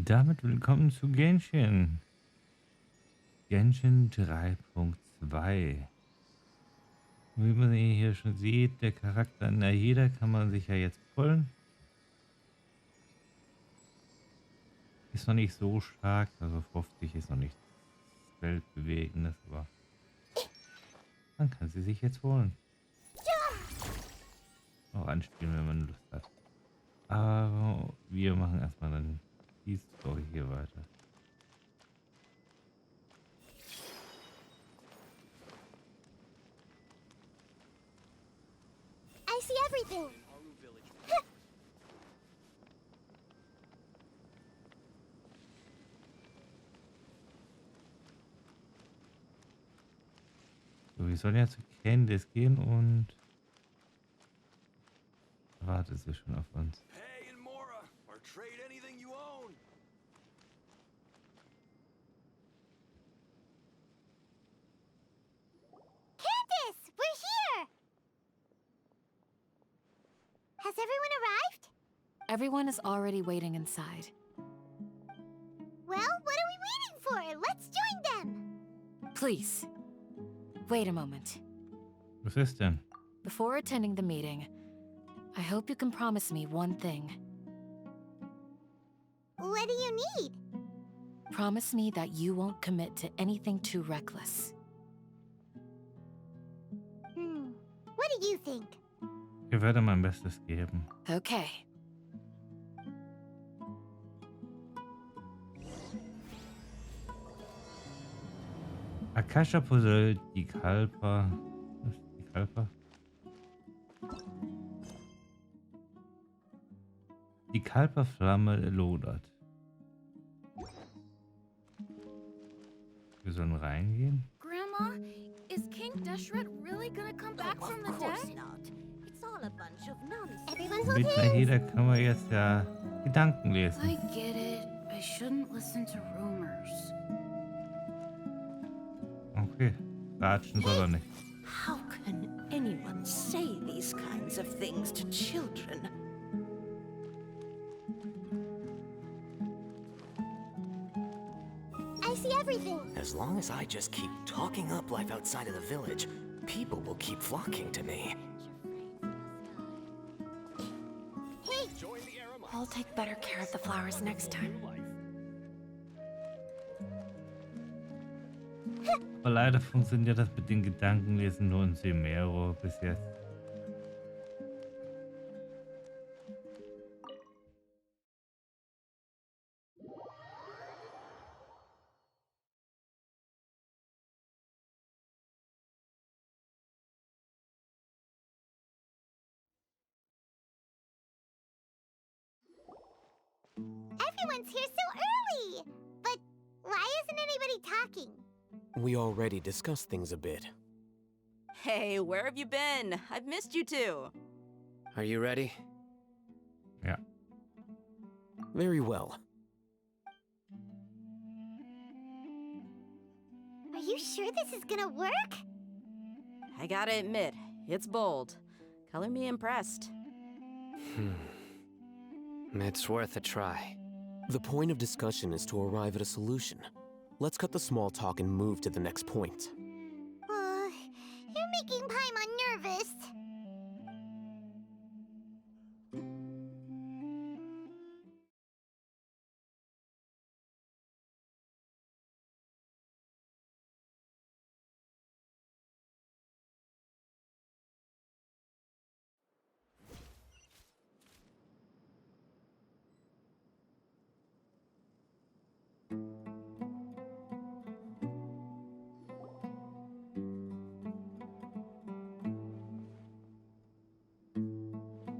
Damit willkommen zu Genshin. Genshin 3.2. Wie man hier schon sieht, der Charakter in jeder kann man sich ja jetzt pullen. Ist noch nicht so stark, also 50 ist noch nicht weltbewegendes, aber man kann sie sich jetzt holen. Auch anspielen, wenn man Lust hat. Aber wir machen erstmal dann die Story hier weiter. I see everything. So, wir sollen ja zu Candice gehen und wartet sie schon auf uns. Hey, and Mora, or trade anything you own. Candace, we're here. Has everyone arrived? Everyone is already waiting inside. Well, what are we waiting for? Let's join them. Please, wait a moment. Was ist denn? Before attending the meeting, I hope you can promise me one thing. What do you need? Promise me that you won't commit to anything too reckless. What do you think? Ich werde mein Bestes geben. Okay. Akasha Puzzle, die Kalper. Was ist die Kalper? Die Kalperflamme lodert. Wir sollen reingehen. Grandma, is King Deshret really gonna come back from the dead? Not. It's all a bunch of nonsense. Everyone's Mit okay. jeder kann man jetzt ja Gedanken lesen. I get it. I shouldn't listen to rumors. Okay, ratschen soll er nicht. How can anyone say these kinds of things to children? I see everything. As long as I just keep talking up life outside of the village, people will keep flocking to me. Hey, I'll take better care of the flowers next time. Aber leider funktioniert das mit den Gedankenlesen nur in Semero bis jetzt. everyone's here so early. But why isn't anybody talking? We already discussed things a bit. Hey, where have you been? I've missed you too. Are you ready? Ja. Very well. Are you sure this is gonna work? I gotta admit, it's bold. Color me impressed. It's worth a try. The point of discussion is to arrive at a solution. Let's cut the small talk and move to the next point. You're making Paimon nervous.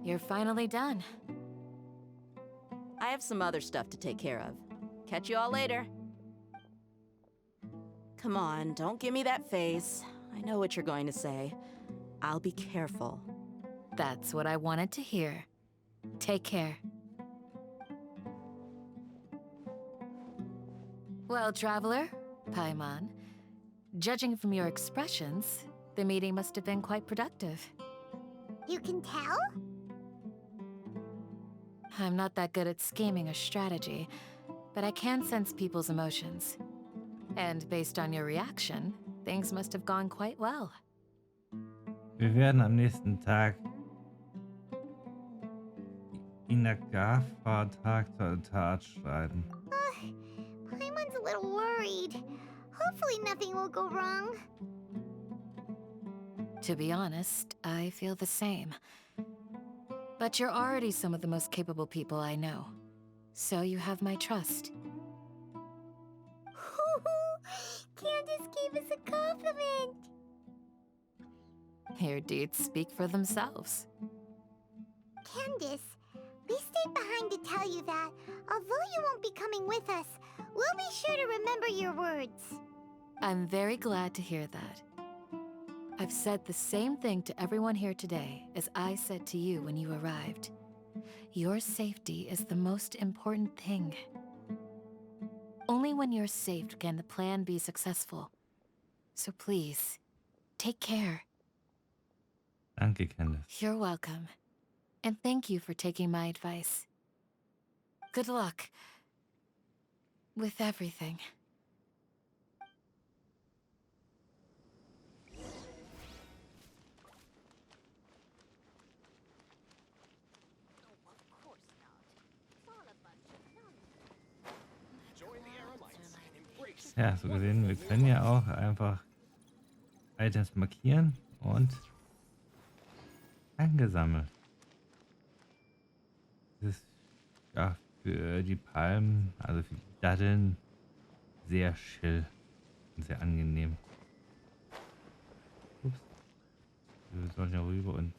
You're finally done. I have some other stuff to take care of. Catch you all later. Come on, don't give me that face. I know what you're going to say. I'll be careful. That's what I wanted to hear. Take care. Well, traveler, Paimon, judging from your expressions, the meeting must have been quite productive. You can tell? I'm not that good at scheming or strategy, but I can sense people's emotions. And based on your reaction, things must have gone quite well. Wir werden am nächsten Tag Inagafa-Tag zur Tat schreiten. Paimon's a little worried. Hopefully nothing will go wrong. To be honest, I feel the same. But you're already some of the most capable people I know. So you have my trust. Candace gave us a compliment. Your deeds speak for themselves. Candace, we stayed behind to tell you that, although you won't be coming with us, we'll be sure to remember your words. I'm very glad to hear that. I've said the same thing to everyone here today as I said to you when you arrived. Your safety is the most important thing. Only when you're safe can the plan be successful. So please, take care. Danke, Candace. You're welcome. And thank you for taking my advice. Good luck. With everything. Ja, so gesehen, wir können ja auch einfach Items markieren und angesammelt. Das ist ja für die Palmen, also für die Datteln, sehr chill und sehr angenehm. Ups. Wir sollen ja rüber und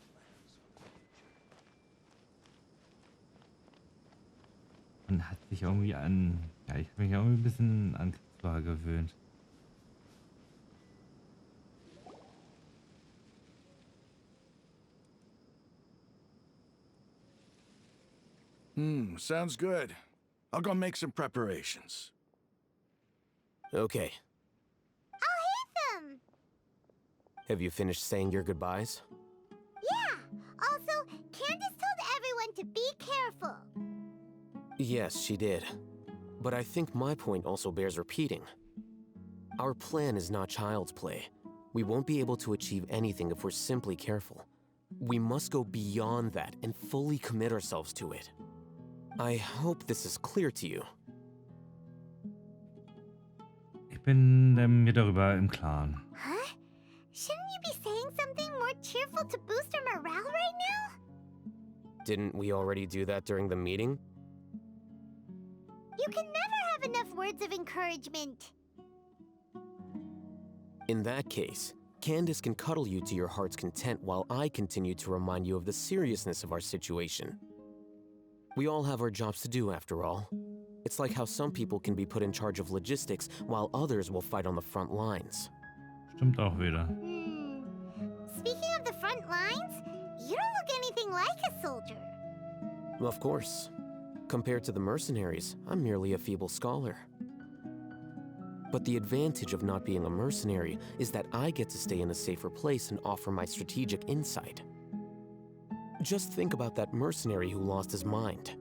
man hat sich irgendwie an, ja, ich habe mich irgendwie ein bisschen an Kriegswache gewöhnt. Sounds good. I'll go make some preparations. Okay. I'll hit them. Have you finished saying your goodbyes? Yeah. Also, Candace told everyone to be careful. Yes, she did. But I think my point also bears repeating. Our plan is not child's play. We won't be able to achieve anything if we're simply careful. We must go beyond that and fully commit ourselves to it. I hope this is clear to you. Ich bin mir darüber im Klaren. Huh? Shouldn't you be saying something more cheerful to boost our morale right now? Didn't we already do that during the meeting? You can never have enough words of encouragement. In that case, Candace can cuddle you to your heart's content while I continue to remind you of the seriousness of our situation. We all have our jobs to do, after all. It's like how some people can be put in charge of logistics while others will fight on the front lines. Stimmt auch wieder. Speaking of the front lines, you don't look anything like a soldier. Of course. Compared to the mercenaries, I'm merely a feeble scholar. But the advantage of not being a mercenary is that I get to stay in a safer place and offer my strategic insight. Just think about that mercenary who lost his mind.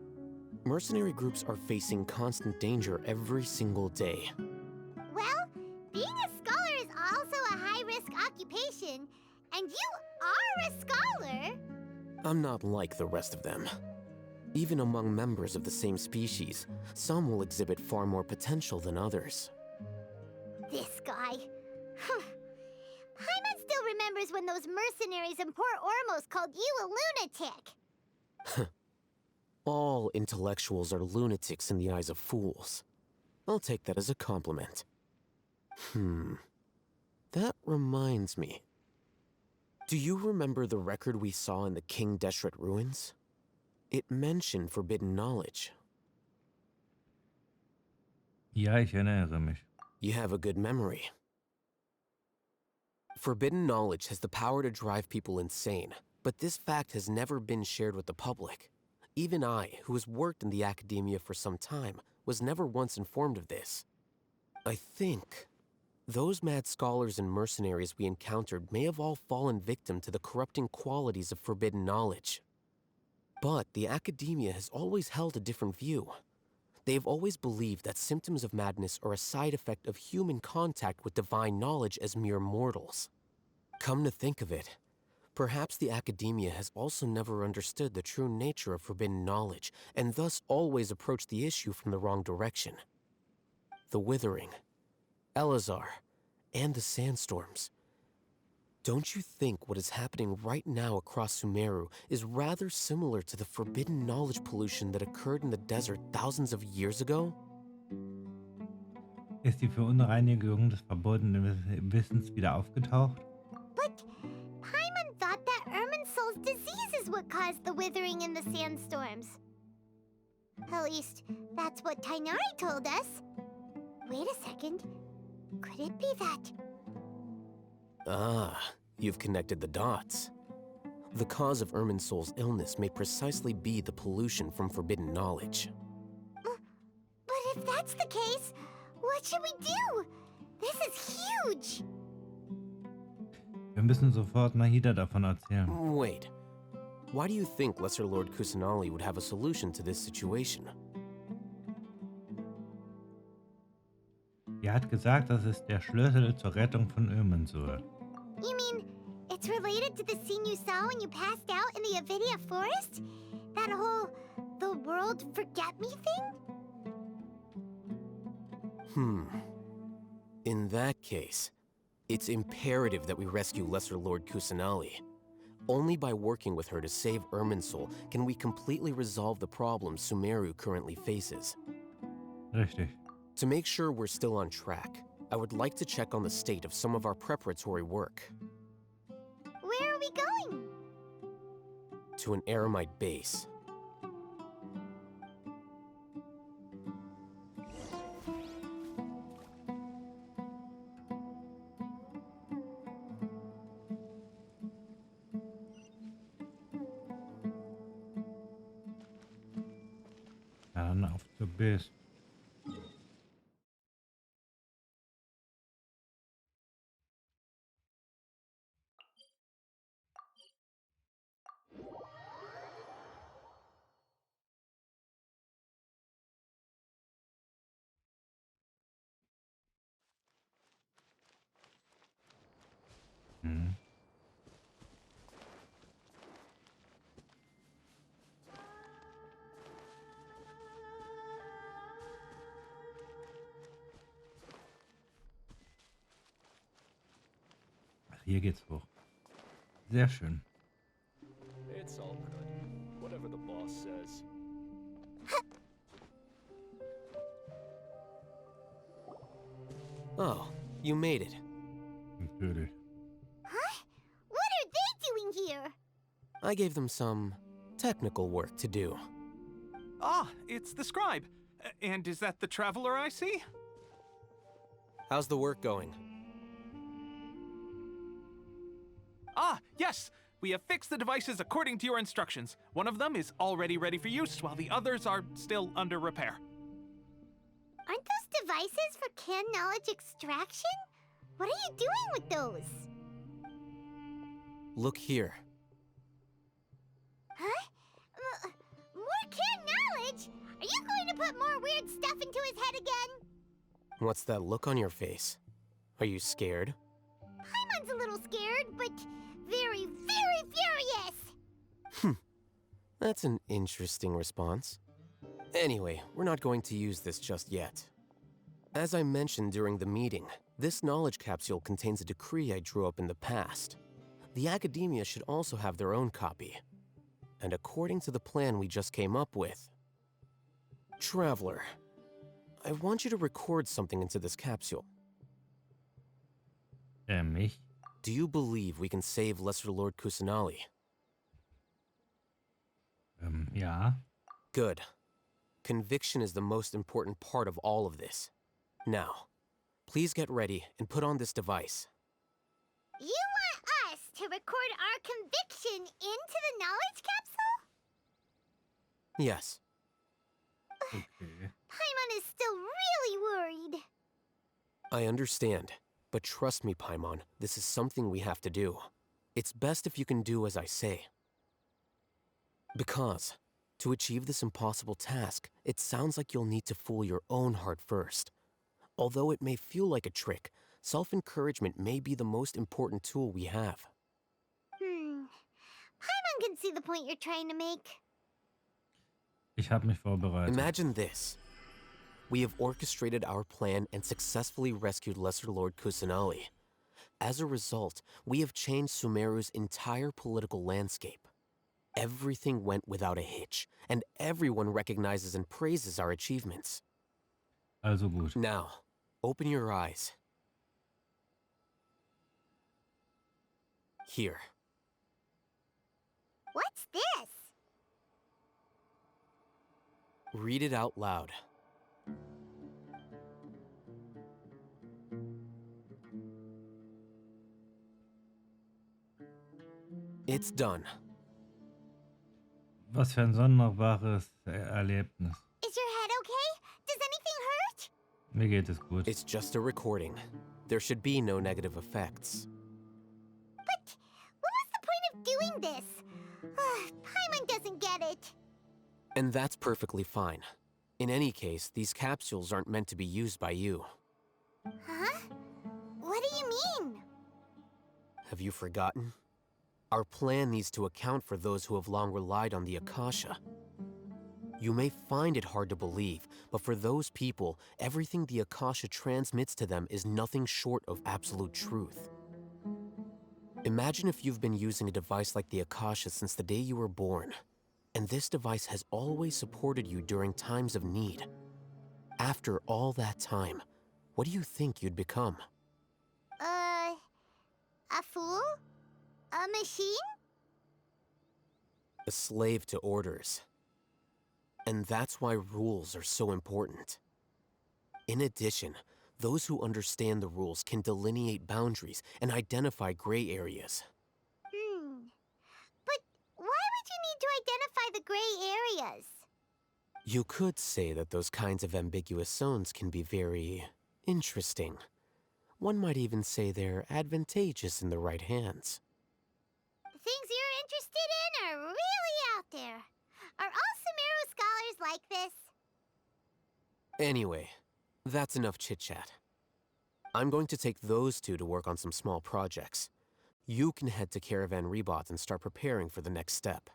Mercenary groups are facing constant danger every single day. Well, being a scholar is also a high-risk occupation, and you are a scholar. I'm not like the rest of them. Even among members of the same species, some will exhibit far more potential than others. This guy. Paimon still remembers when those mercenaries in Port Ormos called you a lunatic. All intellectuals are lunatics in the eyes of fools. I'll take that as a compliment. That reminds me. Do you remember the record we saw in the King Deshret ruins? It mentioned forbidden knowledge. Ja, ich erinnere mich. You have a good memory. Forbidden knowledge has the power to drive people insane, but this fact has never been shared with the public. Even I, who has worked in the academia for some time, was never once informed of this. I think those mad scholars and mercenaries we encountered may have all fallen victim to the corrupting qualities of forbidden knowledge. But the academia has always held a different view. They've always believed that symptoms of madness are a side effect of human contact with divine knowledge as mere mortals. Come to think of it, perhaps the academia has also never understood the true nature of forbidden knowledge, and thus always approached the issue from the wrong direction. The Withering, Elazar, and the sandstorms. Don't you think what is happening right now across Sumeru is rather similar to the forbidden knowledge pollution that occurred in the desert thousands of years ago? Ist die Verunreinigung des verbotenen Wissens wieder aufgetaucht? But Paimon thought that Irminsul's disease is what caused the withering in the sandstorms. At least, that's what Tainari told us. Wait a second. Could it be that... Ah, you've connected the dots. The cause of Irminsul's illness may precisely be the pollution from forbidden knowledge. But if that's the case, what should we do? This is huge! Wir müssen sofort Nahida davon erzählen. Wait. Why do you think Lesser Lord Kusanali would have a solution to this situation? Er hat gesagt, das ist der Schlüssel zur Rettung von Irminsul. You mean, it's related to the scene you saw when you passed out in the Avidia forest? That whole, the world forget me thing? In that case, it's imperative that we rescue Lesser Lord Kusanali. Only by working with her to save Irminsul can we completely resolve the problems Sumeru currently faces. Richtig. To make sure we're still on track, I would like to check on the state of some of our preparatory work. Where are we going? To an Eremite base. Dann auf zur Base. Hier geht's hoch. Sehr schön. It's all good. Whatever the boss says. Oh, you made it. Natürlich. Huh? What are they doing here? I gave them some technical work to do. Ah, it's the scribe. And is that the traveler I see? How's the work going? Ah, yes! We have fixed the devices according to your instructions. One of them is already ready for use, while the others are still under repair. Aren't those devices for can knowledge extraction? What are you doing with those? Look here. Huh? More can knowledge? Are you going to put more weird stuff into his head again? What's that look on your face? Are you scared? Paimon's a little scared, but very, very furious! That's an interesting response. Anyway, we're not going to use this just yet. As I mentioned during the meeting, this knowledge capsule contains a decree I drew up in the past. The academia should also have their own copy. And according to the plan we just came up with... Traveler, I want you to record something into this capsule. Mich? Do you believe we can save Lesser Lord Kusanali? Ja. Good. Conviction is the most important part of all of this. Now, please get ready and put on this device. You want us to record our conviction into the knowledge capsule? Yes. Okay. Paimon is still really worried. I understand, but trust me, Paimon, this is something we have to do. It's best if you can do as I say. Because To achieve this impossible task, it sounds like you'll need to fool your own heart first. Although it may feel like a trick, self-encouragement may be the most important tool we have. Paimon can see the point you're trying to make. Ich habe mich vorbereitet. Imagine this. We have orchestrated our plan and successfully rescued Lesser Lord Kusanali. As a result, we have changed Sumeru's entire political landscape. Everything went without a hitch, and everyone recognizes and praises our achievements. Also gut. Now, open your eyes. Here. What's this? Read it out loud. It's done. Was für ein sonderbares Erlebnis. Is your head okay? Does anything hurt? Mir geht es gut. It's just a recording. There should be no negative effects. But what was the point of doing this? Paimon doesn't get it. And that's perfectly fine. In any case, these capsules aren't meant to be used by you. Huh? What do you mean? Have you forgotten? Our plan needs to account for those who have long relied on the Akasha. You may find it hard to believe, but for those people, everything the Akasha transmits to them is nothing short of absolute truth. Imagine if you've been using a device like the Akasha since the day you were born, and this device has always supported you during times of need. After all that time, what do you think you'd become? A fool? A machine? A slave to orders. And that's why rules are so important. In addition, those who understand the rules can delineate boundaries and identify gray areas. But why would you need to identify the gray areas? You could say that those kinds of ambiguous zones can be very interesting. One might even say they're advantageous in the right hands. The things you're interested in are really out there. Are all Sumeru scholars like this? Anyway, that's enough chit-chat. I'm going to take those two to work on some small projects. You can head to Caravan Rebot and start preparing for the next step.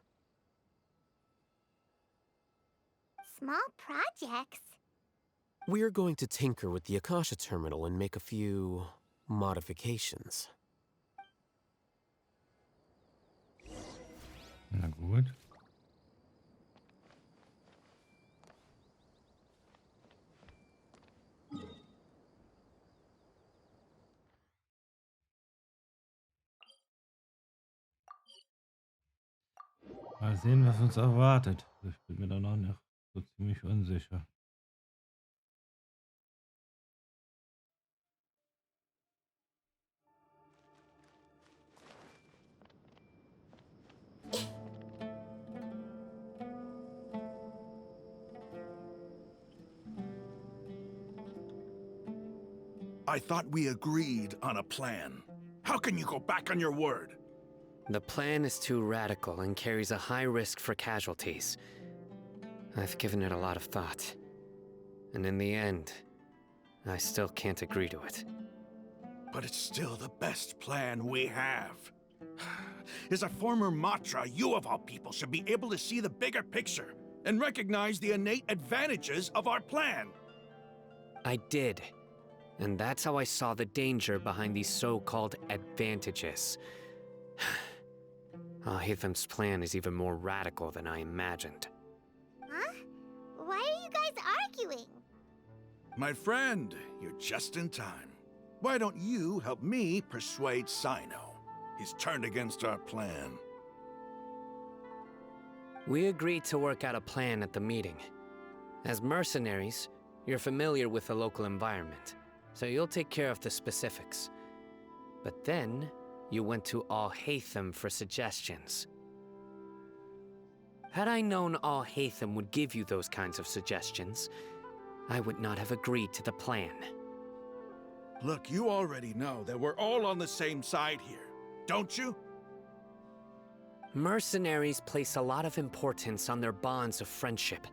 Small projects? We're going to tinker with the Akasha terminal and make a few modifications. Na gut. Mal sehen, was uns erwartet. Ich bin mir da noch nicht so ziemlich unsicher. I thought we agreed on a plan. How can you go back on your word? The plan is too radical and carries a high risk for casualties. I've given it a lot of thought. And in the end, I still can't agree to it. But it's still the best plan we have. As a former Matra, you of all people should be able to see the bigger picture and recognize the innate advantages of our plan. I did. And that's how I saw the danger behind these so-called advantages. Alhaitham's plan is even more radical than I imagined. Huh? Why are you guys arguing? My friend, you're just in time. Why don't you help me persuade Sino? He's turned against our plan. We agreed to work out a plan at the meeting. As mercenaries, you're familiar with the local environment, so you'll take care of the specifics. But then, you went to Alhaitham for suggestions. Had I known Alhaitham would give you those kinds of suggestions, I would not have agreed to the plan. Look, you already know that we're all on the same side here, don't you? Mercenaries place a lot of importance on their bonds of friendship,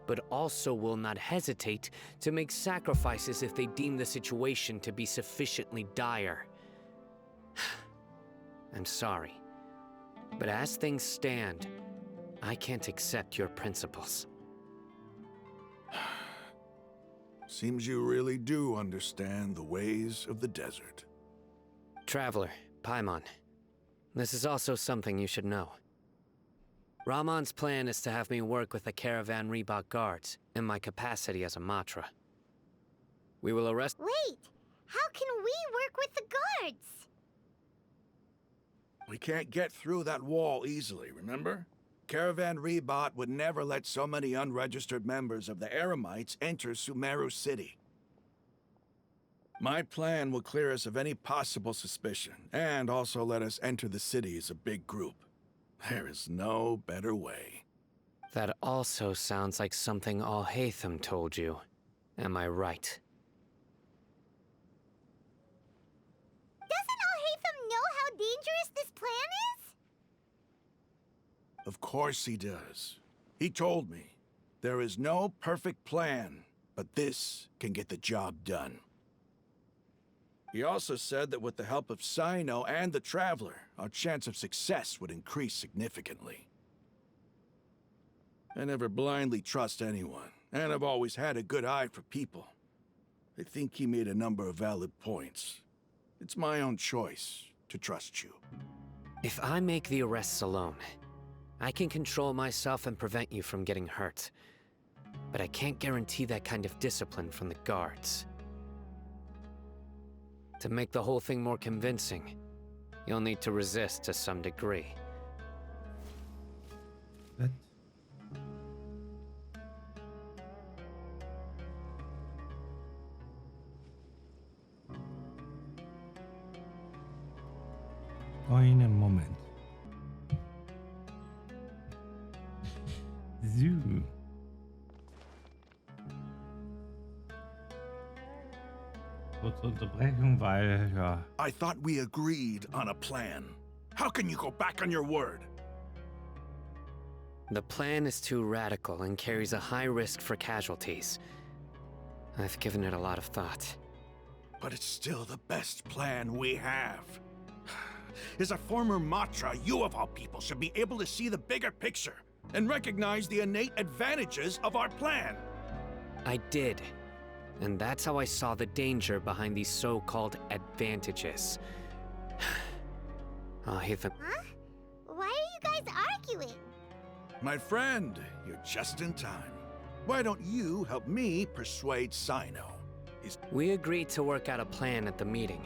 but also will not hesitate to make sacrifices if they deem the situation to be sufficiently dire. I'm sorry, but as things stand, I can't accept your principles. Seems you really do understand the ways of the desert. Traveler, Paimon, this is also something you should know. Ramon's plan is to have me work with the Caravan Reebok guards in my capacity as a Matra. We will arrest— Wait! How can we work with the guards? We can't get through that wall easily, remember? Caravan Reebok would never let so many unregistered members of the Eremites enter Sumeru City. My plan will clear us of any possible suspicion, and also let us enter the city as a big group. There is no better way. That also sounds like something Al-Haytham told you. Am I right? Doesn't Al-Haytham know how dangerous this plan is? Of course he does. He told me, there is no perfect plan, but this can get the job done. He also said that with the help of Sino and the Traveler, our chance of success would increase significantly. I never blindly trust anyone, and I've always had a good eye for people. I think he made a number of valid points. It's my own choice to trust you. If I make the arrests alone, I can control myself and prevent you from getting hurt. But I can't guarantee that kind of discipline from the guards. To make the whole thing more convincing, you'll need to resist to some degree. What? Einen Moment. So. Kurze Unterbrechung, weil, ja. I thought we agreed on a plan. How can you go back on your word? The plan is too radical and carries a high risk for casualties. I've given it a lot of thought. But it's still the best plan we have. As a former Matra, you of all people should be able to see the bigger picture and recognize the innate advantages of our plan. I did. And that's how I saw the danger behind these so-called advantages. I'll hit them. Huh? Why are you guys arguing? My friend, you're just in time. Why don't you help me persuade Sino? We agreed to work out a plan at the meeting.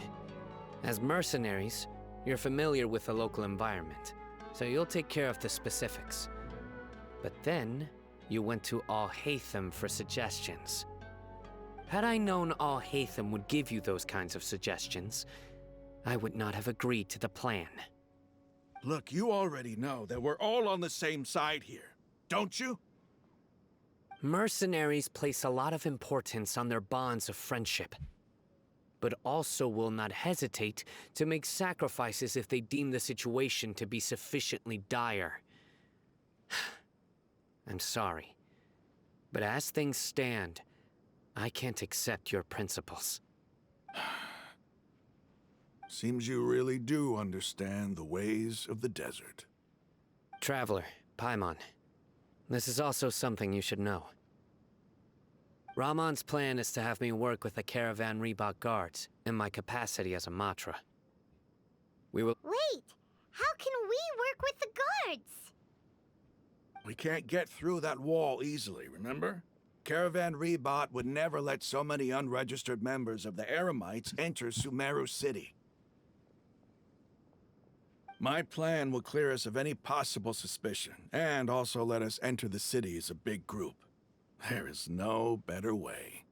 As mercenaries, you're familiar with the local environment, so you'll take care of the specifics. But then, you went to Al-Haytham for suggestions. Had I known Al-Haytham would give you those kinds of suggestions, I would not have agreed to the plan. Look, you already know that we're all on the same side here, don't you? Mercenaries place a lot of importance on their bonds of friendship, but also will not hesitate to make sacrifices if they deem the situation to be sufficiently dire. I'm sorry, but as things stand, I can't accept your principles. Seems you really do understand the ways of the desert. Traveler, Paimon, this is also something you should know. Ramon's plan is to have me work with the Caravan Reebok guards in my capacity as a Matra. We will— Wait! How can we work with the guards? We can't get through that wall easily, remember? Caravan Reebok would never let so many unregistered members of the Eremites enter Sumeru City. My plan will clear us of any possible suspicion, and also let us enter the city as a big group. There is no better way.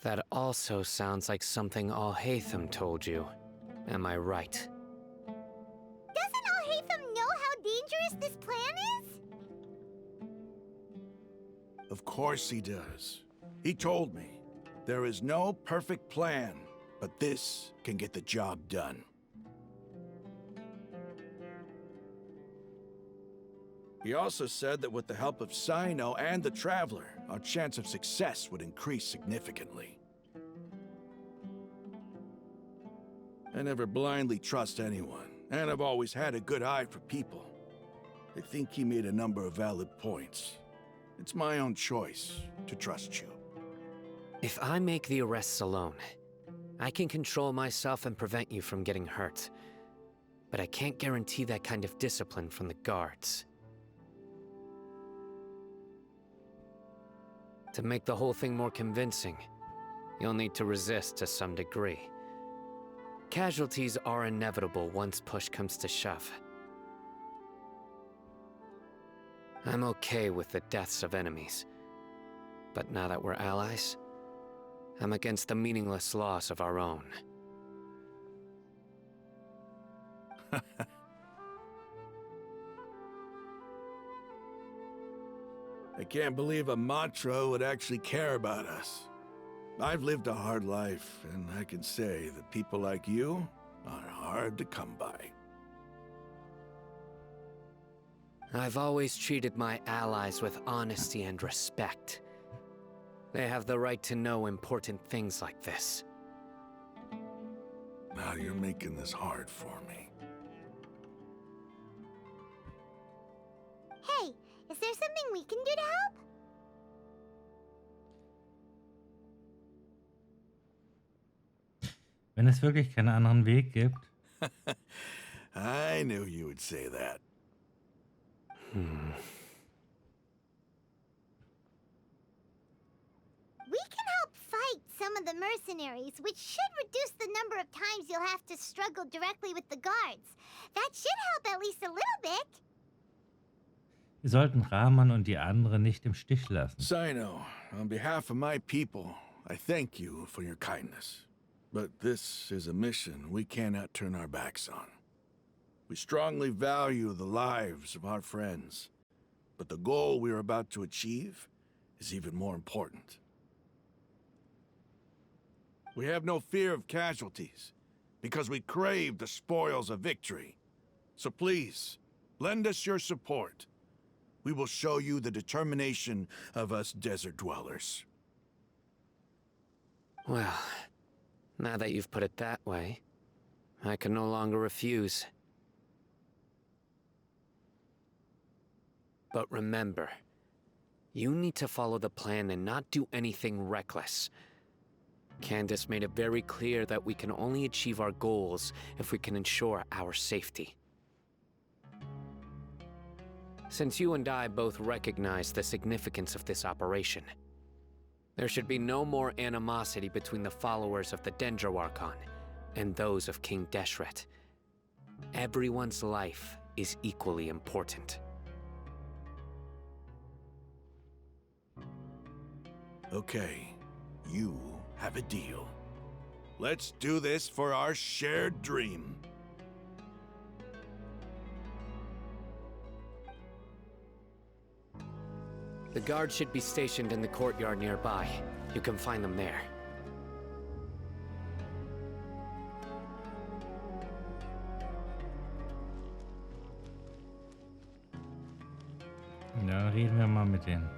That also sounds like something Al-Haytham told you. Am I right? Doesn't Al-Haytham know how dangerous this plan is? Of course he does. He told me, there is no perfect plan, but this can get the job done. He also said that with the help of Sino and the Traveler, our chance of success would increase significantly. I never blindly trust anyone, and I've always had a good eye for people. I think he made a number of valid points. It's my own choice to trust you. If I make the arrests alone, I can control myself and prevent you from getting hurt. But I can't guarantee that kind of discipline from the guards. To make the whole thing more convincing, you'll need to resist to some degree. Casualties are inevitable once push comes to shove. I'm okay with the deaths of enemies. But now that we're allies, I'm against the meaningless loss of our own. I can't believe a Matra would actually care about us. I've lived a hard life, and I can say that people like you are hard to come by. I've always treated my allies with honesty and respect. They have the right to know important things like this. Now you're making this hard for me. Hey, is there something we can do to help? Wenn es wirklich keinen anderen Weg gibt. I knew you would say that. We can help fight some of the mercenaries, which should reduce the number of times you'll have to struggle directly with the guards. That should help at least a little bit. Wir sollten Rahman und die anderen nicht im Stich lassen. Sino, on behalf of my people, I thank you for your kindness. But this is a mission we cannot turn our backs on. We strongly value the lives of our friends, but the goal we are about to achieve is even more important. We have no fear of casualties, because we crave the spoils of victory. So please, lend us your support. We will show you the determination of us desert dwellers. Well, now that you've put it that way, I can no longer refuse. But remember, you need to follow the plan and not do anything reckless. Candace made it very clear that we can only achieve our goals if we can ensure our safety. Since you and I both recognize the significance of this operation, there should be no more animosity between the followers of the Dendroarchon and those of King Deshret. Everyone's life is equally important. Okay, you have a deal. Let's do this for our shared dream. The guards should be stationed in the courtyard nearby. You can find them there. Ja, dann reden wir mal mit denen.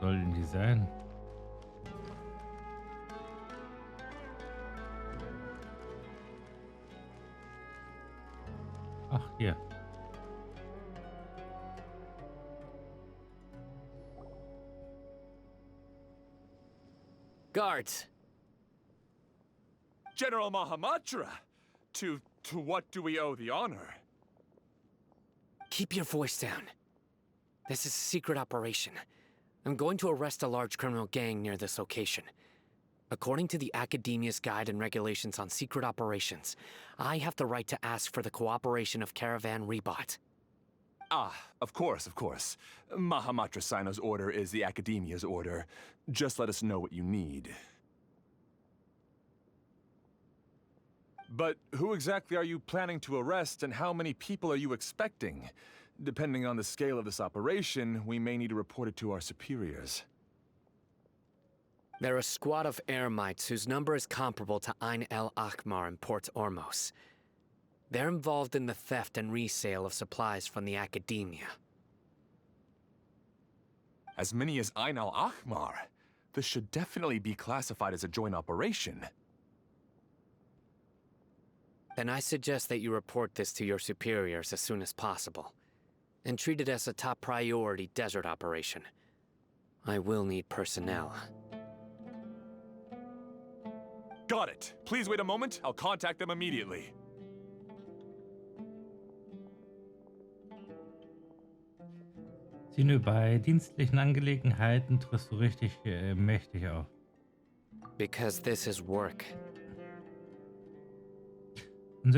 Sollten die sein? Ach, hier. Guards! General Mahamatra! To what do we owe the honor? Keep your voice down. This is a secret operation. I'm going to arrest a large criminal gang near this location. According to the Academia's Guide and Regulations on Secret Operations, I have the right to ask for the cooperation of Caravan Rebot. Ah, of course, of course. Mahamatra Sino's order is the Academia's order. Just let us know what you need. But who exactly are you planning to arrest, and how many people are you expecting? Depending on the scale of this operation, we may need to report it to our superiors. They're a squad of eremites whose number is comparable to Ein el-Akmar in Port Ormos. They're involved in the theft and resale of supplies from the academia. As many as Ein al-Akmar? This should definitely be classified as a joint operation. Then I suggest that you report this to your superiors as soon as possible, and treat it as a top priority desert operation. I will need personnel. Got it. Please wait a moment. I'll contact them immediately. Sinu, bei dienstlichen Angelegenheiten triffst du richtig mächtig auf. Because this is work. Uns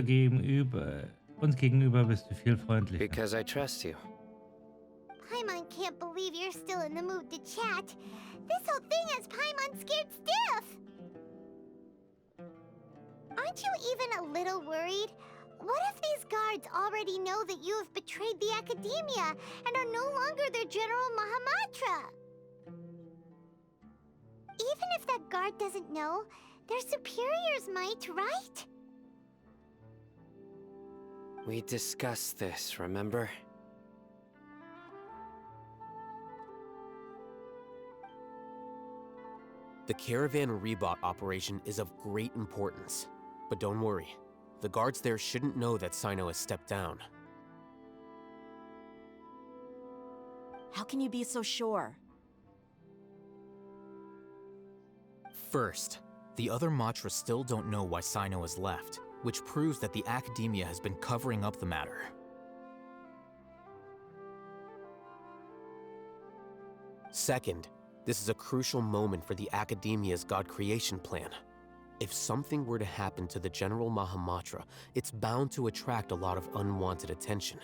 gegenüber bist du viel freundlicher. Because I trust you. Paimon can't believe you're still in the mood to chat. This whole thing has Paimon scared stiff. Aren't you even a little worried? What if these guards already know that you have betrayed the academia and are no longer their General Mahamatra? Even if that guard doesn't know, their superiors might, right? We discussed this, remember? The caravan rebot operation is of great importance. But don't worry, the guards there shouldn't know that Sino has stepped down. How can you be so sure? First, the other Matra still don't know why Sino has left, which proves that the academia has been covering up the matter. Second, this is a crucial moment for the academia's God creation plan. If something were to happen to the General Mahamatra, it's bound to attract a lot of unwanted attention.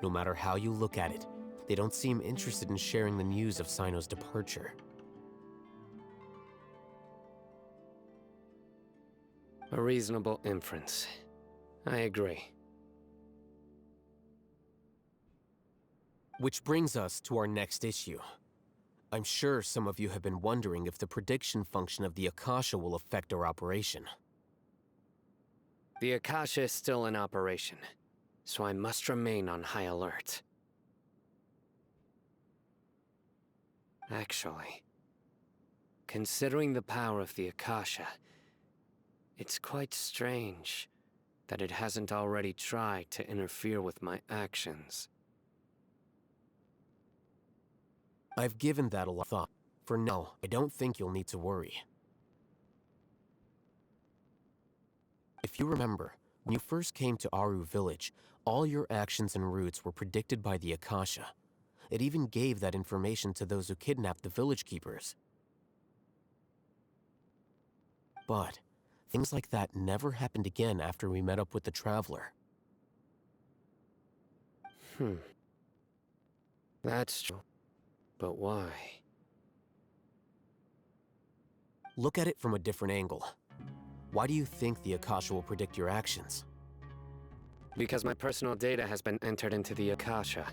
No matter how you look at it, they don't seem interested in sharing the news of Sino's departure. A reasonable inference. I agree. Which brings us to our next issue. I'm sure some of you have been wondering if the prediction function of the Akasha will affect our operation. The Akasha is still in operation, so I must remain on high alert. Actually, considering the power of the Akasha, it's quite strange that it hasn't already tried to interfere with my actions. I've given that a lot of thought. For now, I don't think you'll need to worry. If you remember, when you first came to Aru village, all your actions and routes were predicted by the Akasha. It even gave that information to those who kidnapped the village keepers. But things like that never happened again after we met up with the Traveler. That's true. But why? Look at it from a different angle. Why do you think the Akasha will predict your actions? Because my personal data has been entered into the Akasha.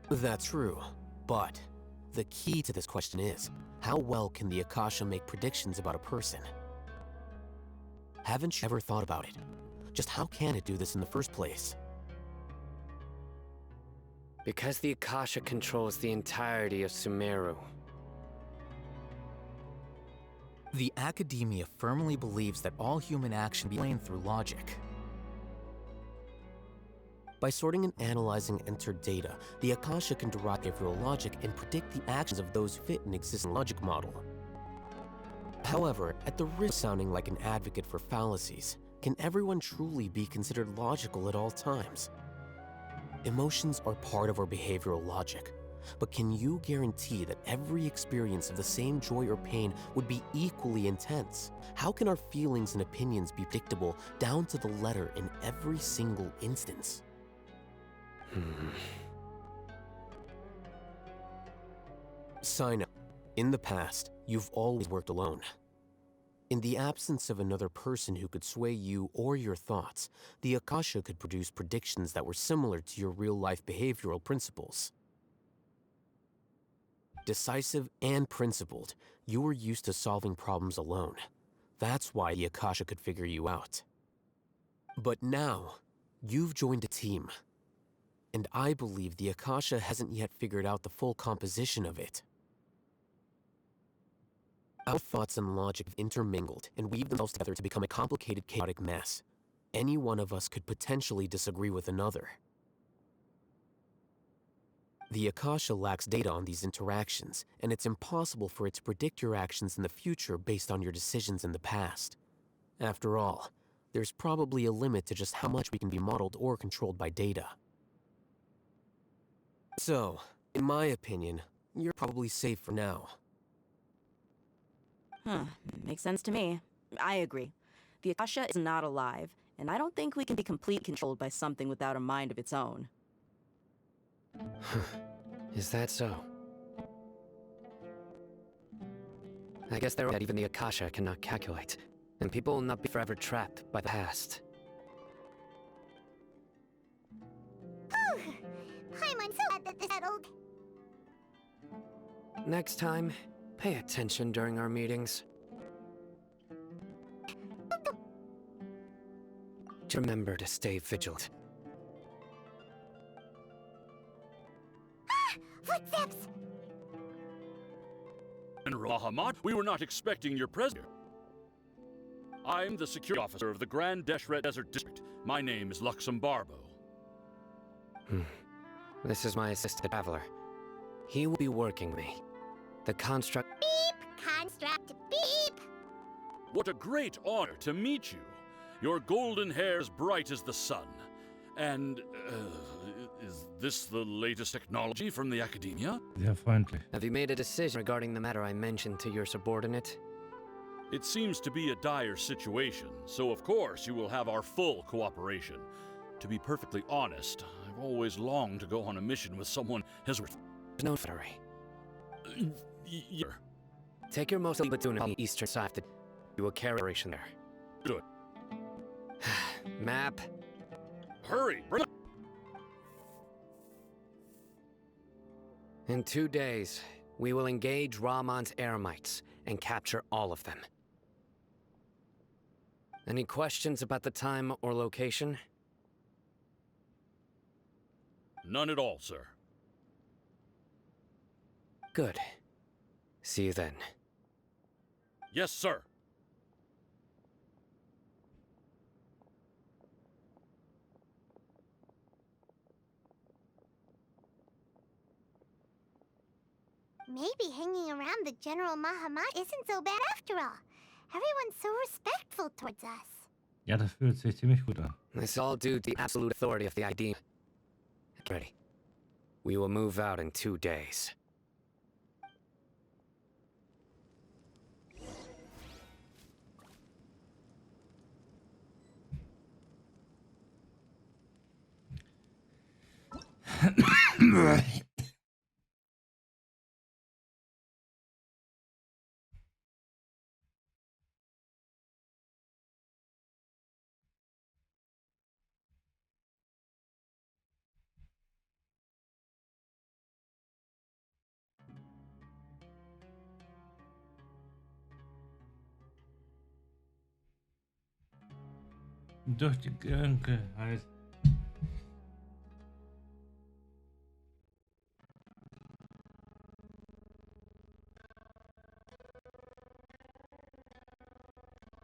That's true, but the key to this question is, how well can the Akasha make predictions about a person? Haven't you ever thought about it? Just how can it do this in the first place? Because the Akasha controls the entirety of Sumeru. The academia firmly believes that all human action be explained through logic. By sorting and analyzing entered data, the Akasha can derive behavioral logic and predict the actions of those fit an existing logic model. However, at the risk of sounding like an advocate for fallacies, can everyone truly be considered logical at all times? Emotions are part of our behavioral logic, but can you guarantee that every experience of the same joy or pain would be equally intense? How can our feelings and opinions be predictable down to the letter in every single instance? Sino, in the past, you've always worked alone. In the absence of another person who could sway you or your thoughts, the Akasha could produce predictions that were similar to your real-life behavioral principles. decisive and principled. You were used to solving problems alone. That's why the Akasha could figure you out. But now, you've joined a team. And I believe the Akasha hasn't yet figured out the full composition of it. Our thoughts and logic have intermingled and weaved themselves together to become a complicated, chaotic mess. Any one of us could potentially disagree with another. The Akasha lacks data on these interactions, and it's impossible for it to predict your actions in the future based on your decisions in the past. After all, there's probably a limit to just how much we can be modeled or controlled by data. So, in my opinion, you're probably safe for now. Makes sense to me. I agree. The Akasha is not alive, and I don't think we can be completely controlled by something without a mind of its own. Is that so? I guess they're right that even the Akasha cannot calculate, and people will not be forever trapped by the past. I'm so glad that this settled. Next time, pay attention during our meetings. Remember to stay vigilant. Footsteps! And Rahamat, we were not expecting your presence. I'm the security officer of the Grand Deshret Desert District. My name is Luxembarbo. This is my assistant traveler. He will be working with me. The construct... Beep! Construct, beep! What a great honor to meet you. Your golden hair is bright as the sun. And, is this the latest technology from the Academia? Sehr freundlich. Have you made a decision regarding the matter I mentioned to your subordinate? It seems to be a dire situation, so of course you will have our full cooperation. To be perfectly honest, I've always longed to go on a mission with someone as... There's no flattery. Take your most elite platoon on the eastern side. You will carry operation there. Good. Map. Hurry! In 2 days, we will engage Rahman's Eremites and capture all of them. Any questions about the time or location? None at all, sir. Good. See you then. Yes, sir. Maybe hanging around the General Mahamat isn't so bad after all. Everyone's so respectful towards us. Ja, das fühlt sich ziemlich gut an. It's all due to the absolute authority of the ID. Get ready. We will move out in 2 days. Durch die Dunkelheit